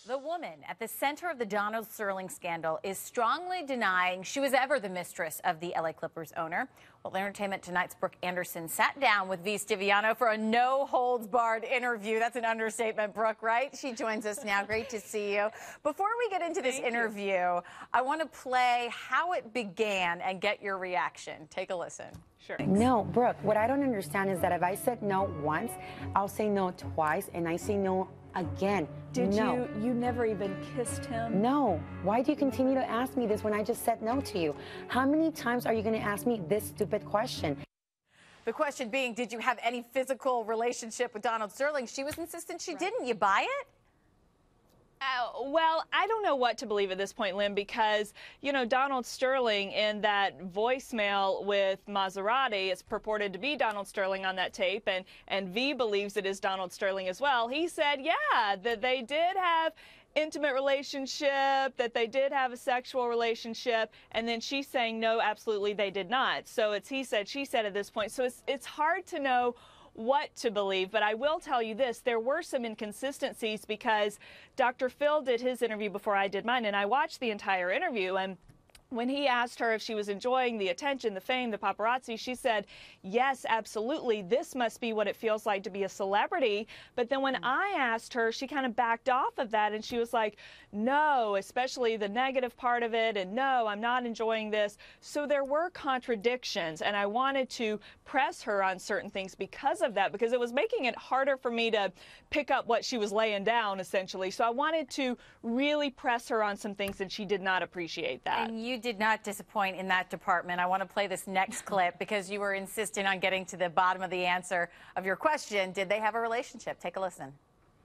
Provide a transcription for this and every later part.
The woman at the center of the Donald Sterling scandal is strongly denying she was ever the mistress of the LA Clippers owner. Well, Entertainment Tonight's Brooke Anderson sat down with V. Stiviano for a no-holds-barred interview. That's an understatement, Brooke, right? She joins us now. Great to see you. Before we get into this interview, I want to play how it began and get your reaction. Take a listen. Sure. No, Brooke, what I don't understand is that if I said no once, I'll say no twice, and I say no again. Did no. you never even kissed him? No. Why do you continue to ask me this when I just said no to you? How many times are you going to ask me this stupid question? The question being, did you have any physical relationship with Donald Sterling? She was insistent she didn't. You buy it? Well, I don't know what to believe at this point, Lynn, because, you know, Donald Sterling in that voicemail with Maserati, it's purported to be Donald Sterling on that tape, and V believes it is Donald Sterling as well. He said, yeah, that they did have intimate relationship, that they did have a sexual relationship, and then she's saying, no, absolutely they did not. So it's he said, she said at this point. So it's hard to know what to believe, but I will tell you this, there were some inconsistencies because Dr. Phil did his interview before I did mine, and I watched the entire interview, and when he asked her if she was enjoying the attention, the fame, the paparazzi, she said, yes, absolutely, this must be what it feels like to be a celebrity. But then when I asked her, she kind of backed off of that, and she was like, no, especially the negative part of it, and no, I'm not enjoying this. So there were contradictions, and I wanted to press her on certain things because of that, because it was making it harder for me to pick up what she was laying down, essentially. So I wanted to really press her on some things, and she did not appreciate that. And you did not disappoint in that department. I want to play this next clip because you were insisting on getting to the bottom of the answer of your question. Did they have a relationship? Take a listen.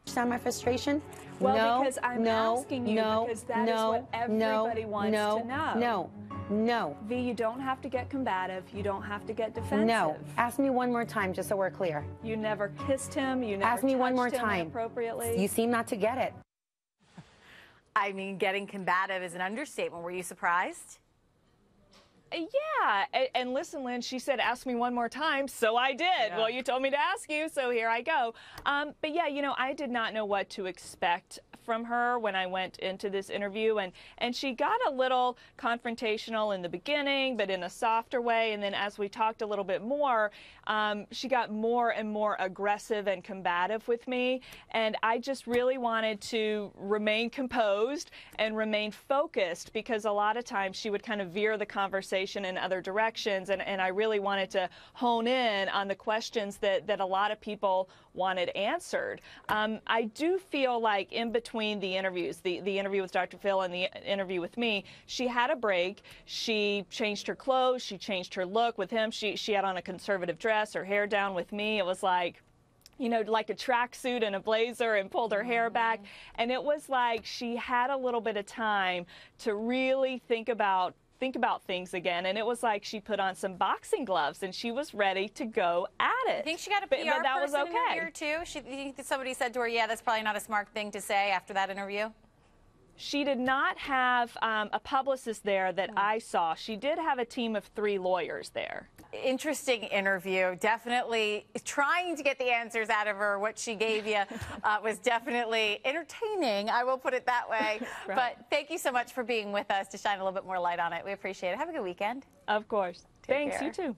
Understand my frustration? Well, because I'm asking you because that is what everybody wants to know. No. V, you don't have to get combative. You don't have to get defensive. No. Ask me one more time just so we're clear. You never kissed him. You never Ask me one more touched him time. Inappropriately. You seem not to get it. I mean, getting combative is an understatement. Were you surprised? Yeah, and listen, Lynn, she said, ask me one more time, so I did. Yeah. Well, you told me to ask you, so here I go. But yeah, you know, I did not know what to expect from her when I went into this interview, and she got a little confrontational in the beginning, but in a softer way, and then as we talked a little bit more, she got more and more aggressive and combative with me, and I just really wanted to remain composed and remain focused, because a lot of times she would kind of veer the conversation in other directions, and I really wanted to hone in on the questions that a lot of people wanted answered. I do feel like in between the interviews, the interview with Dr. Phil and the interview with me, she had a break. She changed her clothes. She changed her look. With him, she had on a conservative dress, her hair down. With me, it was like, you know, like a tracksuit and a blazer, and pulled her hair back. And it was like she had a little bit of time to really think about things again, and it was like she put on some boxing gloves and she was ready to go at it. I think she got a PR but that person was okay. in her ear too. Somebody said to her, yeah, that's probably not a smart thing to say after that interview. She did not have a publicist there that I saw. She did have a team of 3 lawyers there. Interesting interview. Definitely trying to get the answers out of her. What she gave you was definitely entertaining. I will put it that way. Right. But thank you so much for being with us to shine a little bit more light on it. We appreciate it. Have a good weekend. Of course. Take Thanks, care. you too.